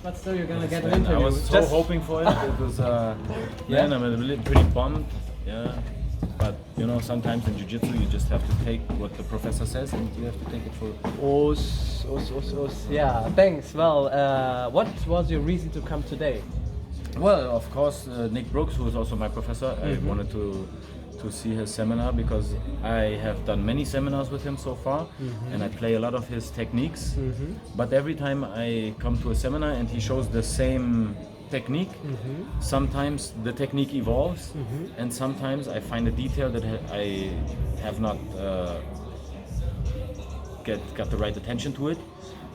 but still you're gonna get an And interview. I was so hoping for it. It was, man, I'm a little pretty bummed. Yeah. But you know, sometimes in jiu-jitsu you just have to take what the professor says and you have to take it for. Yeah, thanks. Well, what was your reason to come today? Well, of course, Nick Brooks, who is also my professor, I wanted to see his seminar because I have done many seminars with him so far, and I play a lot of his techniques. But every time I come to a seminar and he shows the same technique, sometimes the technique evolves, and sometimes I find a detail that I have not got the right attention to it.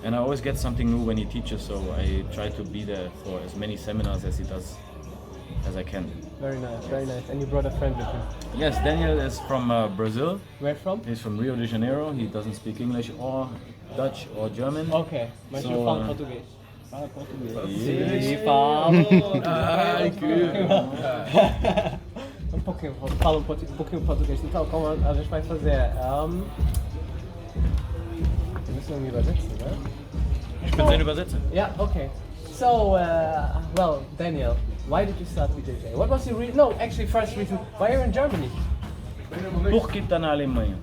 And I always get something new when he teaches, so I try to be there for as many seminars as he does as I can. Very nice, very nice. And you brought a friend with you? Yes, Daniel is from Brazil. Where from? He's from Rio de Janeiro. He doesn't speak English or Dutch or German. Ok, mas So, eu falo português. Fala português. Sim, falo. Ai, que... Um pouquinho, fala um pouquinho português. Então, como a gente vai fazer? Wir müssen irgendwie übersetzen, ne? Ich bin sein Übersetzer. Yeah, okay. So, well, Daniel, why did you start BJJ? What was your reason? No, actually, first reason, why are you in Germany? Por que tá na Alemanha?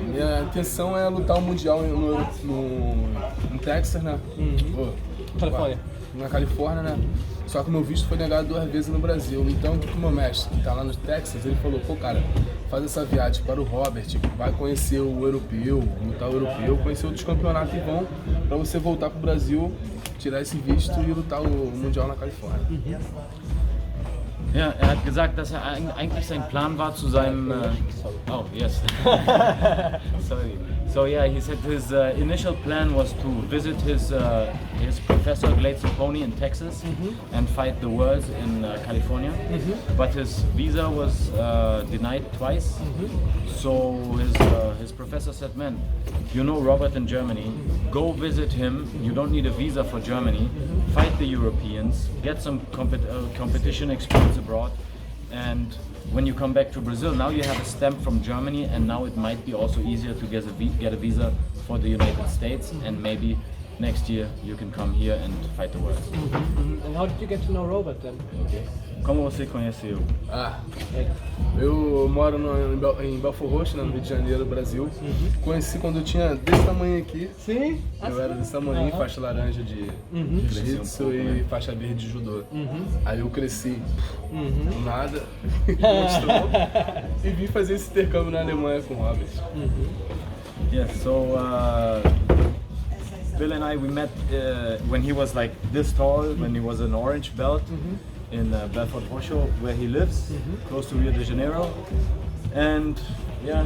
Minha intenção é lutar o Mundial no Texas, né? Califórnia. Na Califórnia, né? Só que o meu visto foi negado 2 vezes no Brasil. Então, o que o meu mestre, que tá lá no Texas, ele falou, pô, cara, faz essa viagem para o Robert, vai conhecer o europeu, lutar o europeu, conhecer outros campeonatos que vão, pra você voltar pro Brasil, tirar esse visto e lutar o Mundial na Califórnia. Ja, hat gesagt, dass eigentlich sein Plan war zu seinem... oh, yes. Sorry. So yeah, he said his initial plan was to visit his professor Glade Pony in Texas and fight the worlds in California. But his visa was denied twice. So his professor said, man, you know Robert in Germany, go visit him. You don't need a visa for Germany. Fight the Europeans, get some competition experience abroad, and when you come back to Brazil, now you have a stamp from Germany, and now it might be also easier to get a visa for the United States, and maybe next year you can come here and fight the world. And how did you get to know Robert then? Como você conheceu? Eu moro em Belfort Roxo, né, no Rio de Janeiro, Brasil. Conheci quando eu tinha desse tamanho aqui. Sim? Eu era desse tamanho, faixa laranja de jiu-jitsu e faixa verde de judô. Aí eu cresci do nada, mostrou, e vim fazer esse intercâmbio na Alemanha com o Robert. Yeah, so Bill and I, we met when he was like this tall, when he was an orange belt in Belfort Roxo, where he lives, close to Rio de Janeiro. And yeah,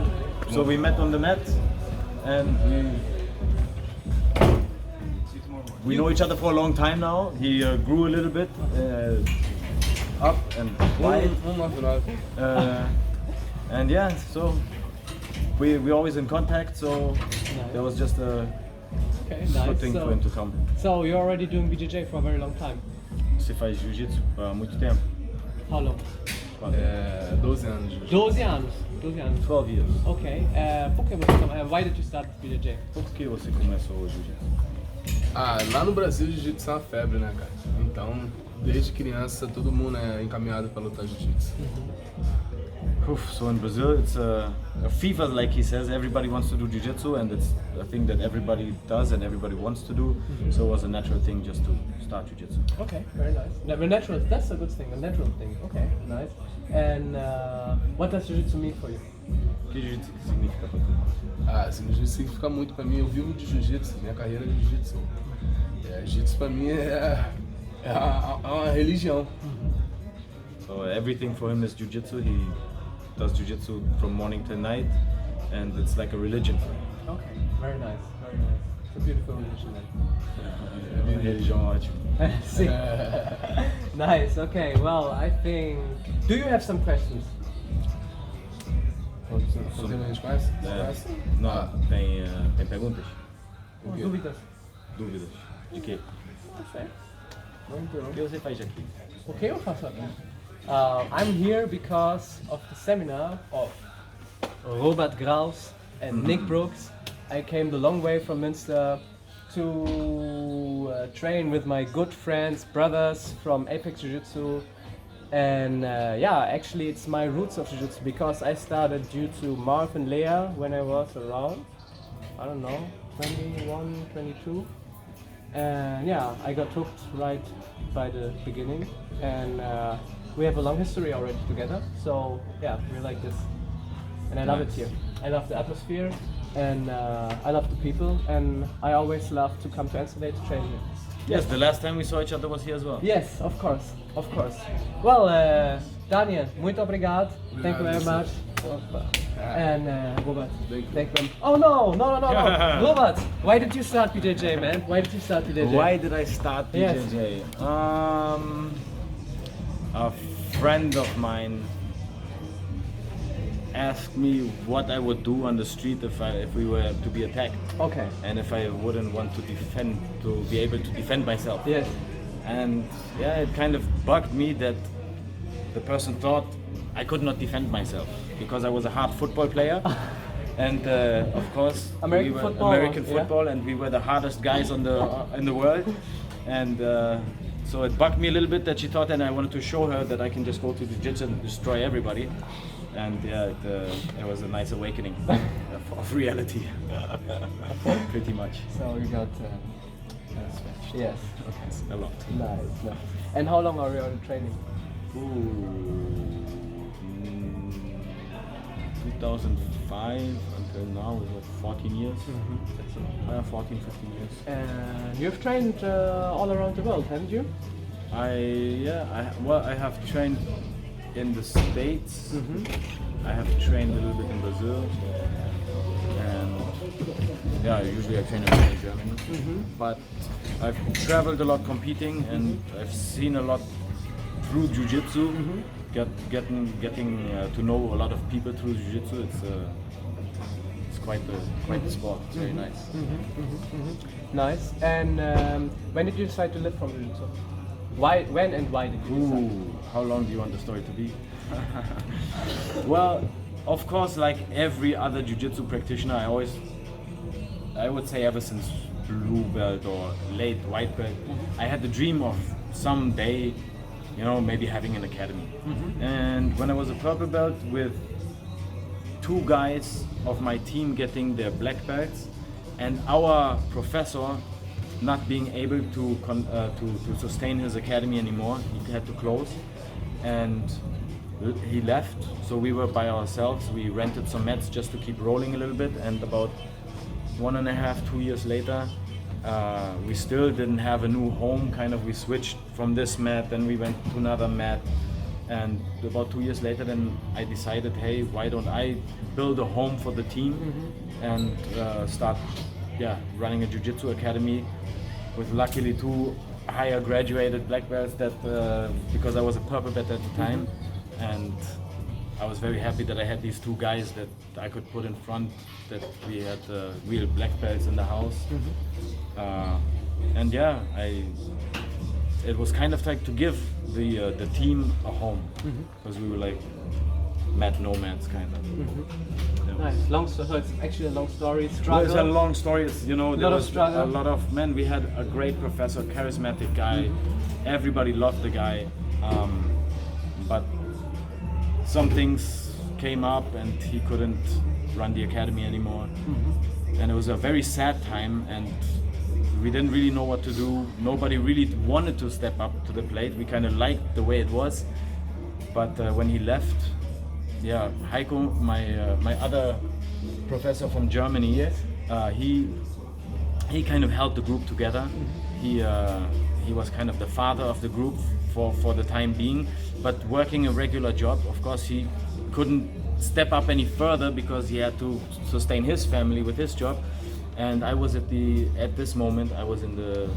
so we met on the mat, and we know each other for a long time now. He grew a little bit up and wide. And yeah, so we're always in contact, so there was just a good thing for him to come. So you're already doing BJJ for a very long time? Você faz jiu-jitsu há muito tempo? How long? 12 anos. 12 anos. 12 anos. 12 years. Ok. Por que você why did you start BJJ? Por que você começou o jiu-jitsu? Lá no Brasil o jiu-jitsu é uma febre, né, cara? Então, desde criança, todo mundo é encaminhado para lutar jiu-jitsu. So in Brazil, it's a fever, like he says. Everybody wants to do jiu-jitsu, and it's a thing that everybody does and everybody wants to do. So it was a natural thing just to start jiu-jitsu. Okay, very nice. Natural, that's a good thing, a natural thing. Okay, nice. And what does jiu-jitsu mean for you? O que jiu-jitsu significa para tu? Jiu-jitsu significa muito pra mim. Eu vivo de jiu-jitsu, minha carreira é de jiu-jitsu. Jiu-jitsu pra mim é uma religião. So everything for him is jiu-jitsu. He does jiu-jitsu from morning till night, and it's like a religion for him. Okay, very nice, very nice. It's a beautiful religion then. Religião ótima. See. Nice, okay, well, I think... Do you have some questions? Você a gente conhece? Não, tem perguntas? Dúvidas? Dúvidas. De quê? Não sei. O que você faz aqui? O que eu faço aqui? I'm here because of the seminar of Robert Graalfs and Nick Brooks. I came the long way from Münster to train with my good friends, brothers from Apex Jiu-Jitsu. And yeah, actually it's my roots of Jiu-Jitsu because I started due to Marv and Leah when I was around, I don't know, 21, 22. And yeah, I got hooked right by the beginning. And we have a long history already together. So yeah, we like this. And I love it here. I love the atmosphere and I love the people. And I always love to come to Amsterdam to train here. Yes, the last time we saw each other was here as well. Yes, of course, of course. Well, Daniel, muito obrigado. Thank you very much. And Robert, thank you. Oh no, Robert, why did you start BJJ, man? Why did you start BJJ? Why did I start BJJ? Yes. A friend of mine asked me what I would do on the street if we were to be attacked. Okay. And if I wouldn't want to be able to defend myself. Yes. And yeah, it kind of bugged me that the person thought I could not defend myself because I was a hard football player. And of course, American football, and we were the hardest guys in the world. And so it bugged me a little bit that she thought that I wanted to show her that I can just go to the jiu-jitsu and destroy everybody. And yeah, it was a nice awakening of reality, pretty much. So you got yes. Okay. A lot. Nice. And how long are you on training? 2005 until now, we have 14 years. That's 14, 15 years. And you've trained all around the world, haven't you? I have trained in the States. I have trained a little bit in Brazil, and yeah, usually I train in Germany. But I've traveled a lot competing, and I've seen a lot through jiu-jitsu. Getting to know a lot of people through jiu-jitsu. It's quite the sport. It's very nice. Nice. And when did you decide to live from jiu-jitsu? When and why did you decide? How long do you want the story to be? Well, of course, like every other jiu-jitsu practitioner, I would say ever since blue belt or late white belt, I had the dream of someday, maybe having an academy. And when I was a purple belt, with 2 guys of my team getting their black belts, and our professor not being able to sustain his academy anymore, he had to close, and he left. So we were by ourselves. We rented some mats just to keep rolling a little bit, and about 1.5, 2 years later, we still didn't have a new home. We switched from this mat, then we went to another mat, and about 2 years later, then I decided, hey, why don't I build a home for the team and start running a jiu-jitsu academy with luckily 2 higher graduated black belts that because I was a purple belt at the time, and I was very happy that I had these 2 guys that I could put in front, that we had real black belts in the house. And yeah, it was kind of like to give the team a home, because we were like mat nomads kind of. Nice. Long story. So it's actually a long story. Struggle. Well, it's a long story. It's there was struggle. a lot of men. We had a great professor, charismatic guy. Everybody loved the guy, but some things came up and he couldn't run the academy anymore. And it was a very sad time, and we didn't really know what to do. Nobody really wanted to step up to the plate. We kind of liked the way it was, but when he left, Heiko, my other professor from Germany, he kind of held the group together. He was kind of the father of the group for the time being, but working a regular job, of course, he couldn't step up any further because he had to sustain his family with his job. And I was at this moment, I was in the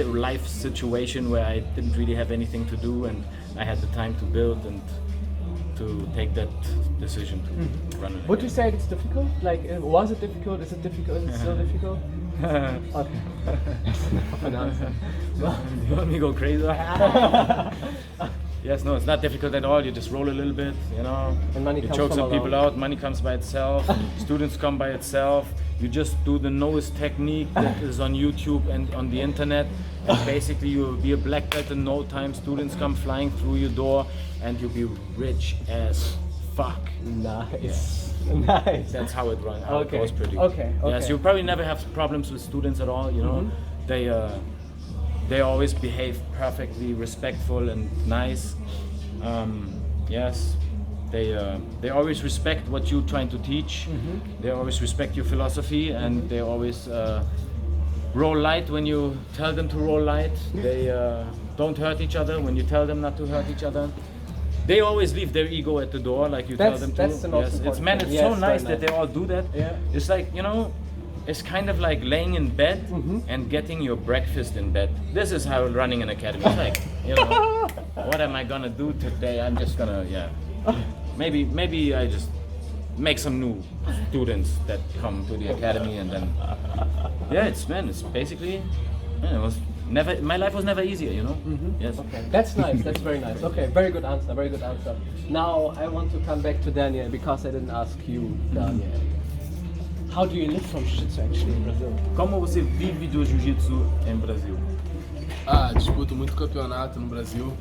life situation where I didn't really have anything to do, and I had the time to build and to take that decision to run it. Would you say it's difficult? Like, was it difficult? Is it difficult? Is it still difficult? Okay. You want me to go crazy? Yes, no, it's not difficult at all. You just roll a little bit, you know. And money you comes choke from some people along. out. Money comes by itself. Students come by itself. You just do the nose technique that is on YouTube and on the internet. And basically, you'll be a black belt in no time. Students come flying through your door, and you'll be rich as fuck. Nice. Nice. That's how it runs. How Okay. it goes pretty. Okay, Yes, okay. you'll probably never have problems with students at all. You know, they always behave perfectly respectful and nice. Yes, they always respect what you're trying to teach. They always respect your philosophy, and they always roll light when you tell them to roll light. They don't hurt each other when you tell them not to hurt each other. They always leave their ego at the door, like you tell them to. That's the most Yes, it's important man, thing. it's Yes, so very nice that they all do that. Yeah. It's like, you know, it's kind of like laying in bed and getting your breakfast in bed. This is how running an academy. It's like, you know, what am I gonna do today? I'm just gonna, maybe I just make some new students that come to the academy, and then, it's basically, it was never, my life was never easier, you know? Yes. Okay, that's nice. That's very nice. Okay, very good answer. Very good answer. Now I want to come back to Daniel because I didn't ask you, Daniel. How do you live from jiu-jitsu actually in Brazil? Como você vive do jiu-jitsu em Brasil? Disputo muito campeonato no Brasil,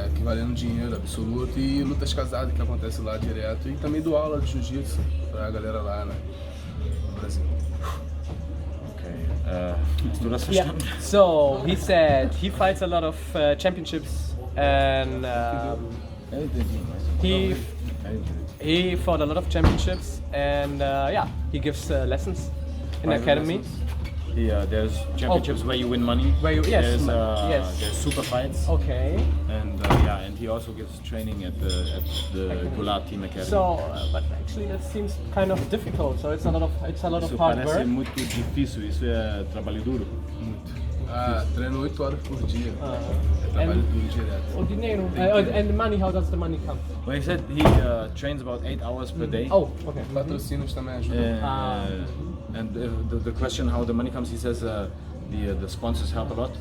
equivalendo dinheiro absoluto, e lutas casadas que acontece lá direto, e também dou aula de jiu-jitsu pra galera lá, né, no Brasil. Okay. Hast du das Yeah. verstanden? So he said he fights a lot of championships, and he fought a lot of championships, and he gives lessons in the academy. Yeah, there's championships where you win money. Where you- yes, yes. There's super fights. Okay. And and he also gives training at the GoulartTeam Academy. So, but actually that seems kind of difficult. So it's a lot of Isso hard parece work. muito difícil. Isso é trabalho duro. Muito. Treino 8 horas por dia. Trabalho And- duro direto. O dinheiro. And the money. How does the money come? Well, he said he trains about 8 hours per day. Oh, okay. Patrocínios também ajudam. And the question how the money comes, he says the sponsors help a lot.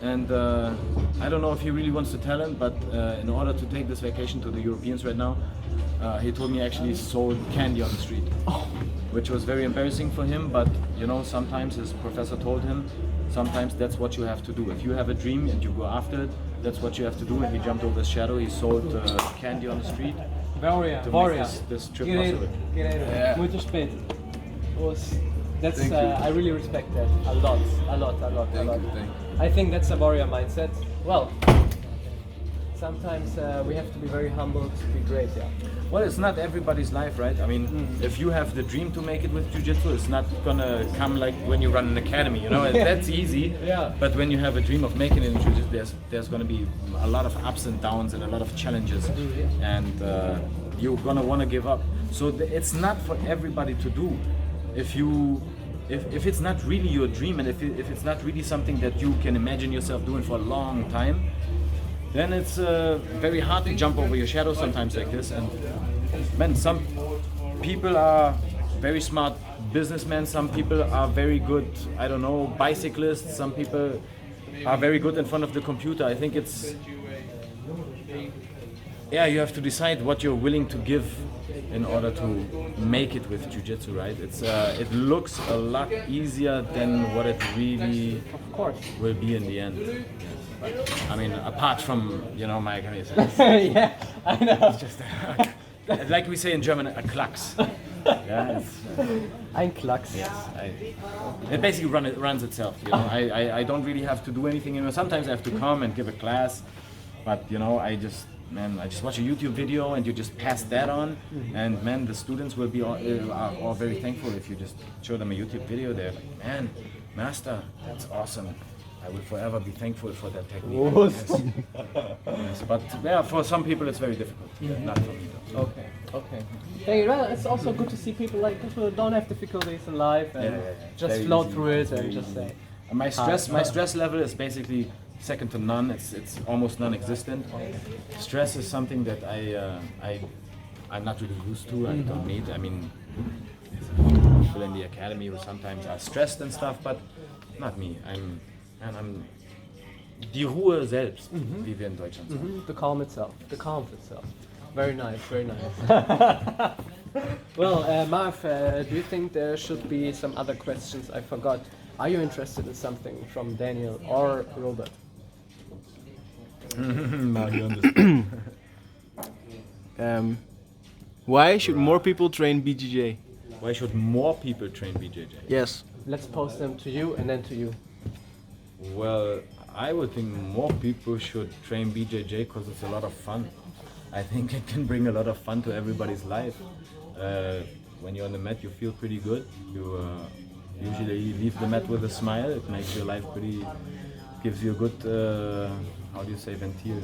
And I don't know if he really wants to tell him, but in order to take this vacation to the Europeans right now, he told me actually sold candy on the street, which was very embarrassing for him. But you know, sometimes his professor told him, sometimes that's what you have to do. If you have a dream and you go after it, that's what you have to do. And he jumped over his shadow. He sold candy on the street Warrior. to Warrior. make this trip Guerreiro. possible. Guerreiro. Yeah. Muito respeito. That's Thank you. I really respect that a lot. Thank you. I think that's a warrior mindset. Well, sometimes we have to be very humble to be great. Yeah. Well, it's not everybody's life, right? I mean, if you have the dream to make it with jiu-jitsu, it's not gonna come like when you run an academy, you know? That's easy. Yeah. But when you have a dream of making it in jiu-jitsu, there's gonna be a lot of ups and downs and a lot of challenges, and you're gonna wanna give up. So it's not for everybody to do. If it's not really your dream, and if it's not really something that you can imagine yourself doing for a long time, then it's very hard to jump over your shadow sometimes like this. And man, some people are very smart businessmen, some people are very good, I don't know, bicyclists, some people are very good in front of the computer. I think it's, you have to decide what you're willing to give in order to make it with jiu-jitsu, right? It looks a lot easier than what it really will be in the end. I mean, apart from, you know, my Yeah, I know. just like we say in German, a klacks. Yeah, Ein Klacks. it basically runs itself. You know, I don't really have to do anything. You know, sometimes I have to come and give a class, but you know, I just watch a YouTube video and you just pass that on, and man, the students will be all very thankful if you just show them a YouTube video. They're like, man, master, that's awesome. I will forever be thankful for that technique. Yes, but yeah, for some people it's very difficult. Not for me though. Okay. Thank you. Well, it's also good to see people like people who don't have difficulties in life and just Very float easy, through it very and just easy. say. And my stress level is basically second to none. It's almost non-existent. Stress is something that I'm not really used to. I don't need. I mean, people in the academy who sometimes are stressed and stuff, but not me. die Ruhe selbst, wie wir in Deutschland sagen. The calm itself. The calm itself. Very nice, very nice. Well, Marv, do you think there should be some other questions I forgot? Are you interested in something from Daniel or Robert? Why should more people train BJJ? Why should more people train BJJ? Yes. Let's pose them to you and then to you. Well, I would think more people should train BJJ because it's a lot of fun. I think it can bring a lot of fun to everybody's life. When you're on the mat, you feel pretty good. You usually leave the mat with a smile. It makes your life pretty, gives you a good, how do you say, ventil?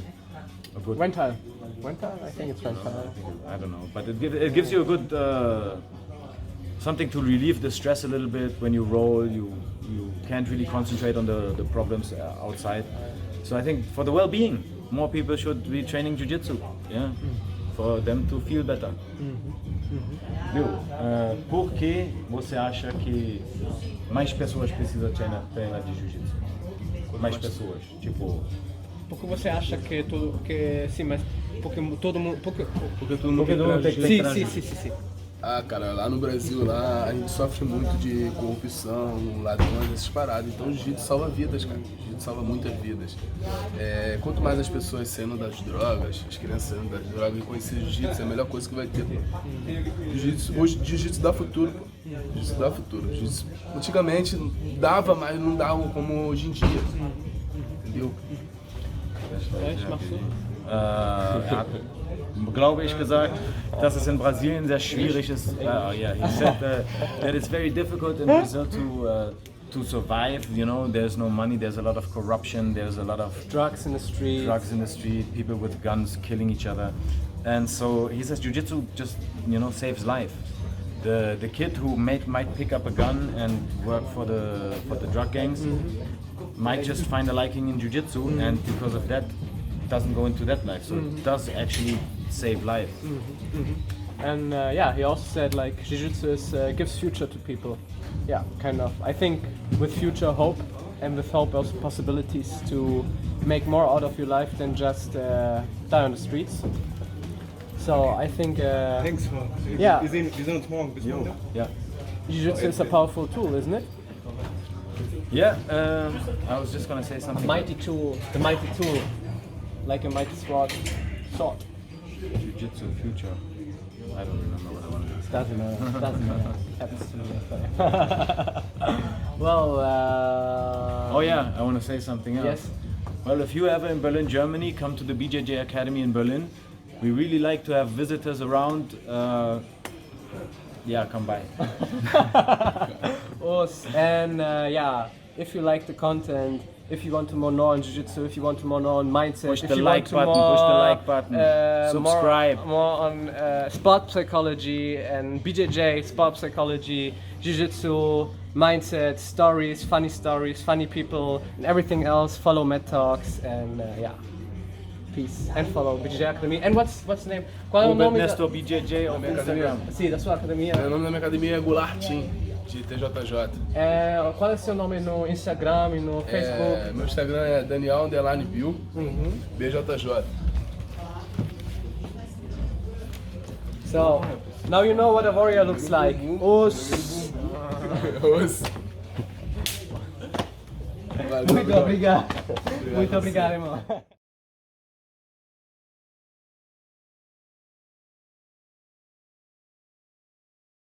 A good, Rental. Rental? I think it's rental. I don't know, but it gives you a good, something to relieve the stress a little bit. When you roll, you can't really concentrate on the problems outside. So I think for the well-being, more people should be training jiu-jitsu, yeah, for them to feel better. Viu? Por que você acha que mais pessoas precisam treinar de jiu-jitsu? Mais pessoas, tipo... Porque você acha que tudo que sim, mas porque todo mundo Porque todo mundo tem que sim, treinar sim, jiu-jitsu. sim, sim, sim. Ah, cara, lá no Brasil, lá a gente sofre muito de corrupção, ladrões, essas paradas. Então o jiu-jitsu salva vidas, cara. O jiu-jitsu salva muitas vidas. Quanto mais as pessoas saindo das drogas, as crianças saindo das drogas e conhecer jiu-jitsu, é a melhor coisa que vai ter, pô. Hoje, jiu-jitsu dá futuro, pô. Jiu-jitsu dá futuro. Jiu-jitsu, antigamente dava, mas não dava como hoje em dia. Entendeu? Glaube ich gesagt, dass es in Brasilien sehr schwierig ist. He said that it's very difficult in Brazil to survive. You know, there's no money, there's a lot of corruption, there's a lot of Drugs in the street. People with guns killing each other, and so he says jiu-jitsu just saves life. The kid who might pick up a gun and work for the drug gangs might just find a liking in jiu-jitsu, and because of that doesn't go into that life. So it does actually save life. And he also said like jiu-jitsu gives future to people. Yeah, kind of. I think with future hope and with hope also possibilities to make more out of your life than just die on the streets. So I think Thanks for. Yeah. Wir sehen uns morgen. Bis morgen. Yeah. jiu-jitsu is a powerful tool, isn't it? Yeah. I was just gonna say something. Mighty tool, the mighty tool, like a mighty sword. Jiu-jitsu future. I don't remember what I wanted to say. Doesn't matter. Happens to me. Well. Oh yeah, I want to say something else. Yes. Well, if you ever in Berlin, Germany, come to the BJJ Academy in Berlin. We really like to have visitors around. Come by. And if you like the content, if you want to know on jiu-jitsu, if you want to know on mindset, Push if the you like want to button, push the like button. Subscribe. More on sport psychology and BJJ, sport psychology, jiu-jitsu, mindset, stories, funny people, and everything else. Follow MatTalx and peace. And follow BJJ Academy. And what's the name? Qual é o Robert nome da... Nestor BJJ on Instagram. Sim, da sua academia. O nome da minha academia é GoulartTeam, de TJJ. Qual é o seu nome no Instagram e no Facebook? Meu Instagram é Daniel Bill, BJJ. So, now you know what a warrior looks like. Os. Valeu, Muito obrigado. Muito obrigado, irmão.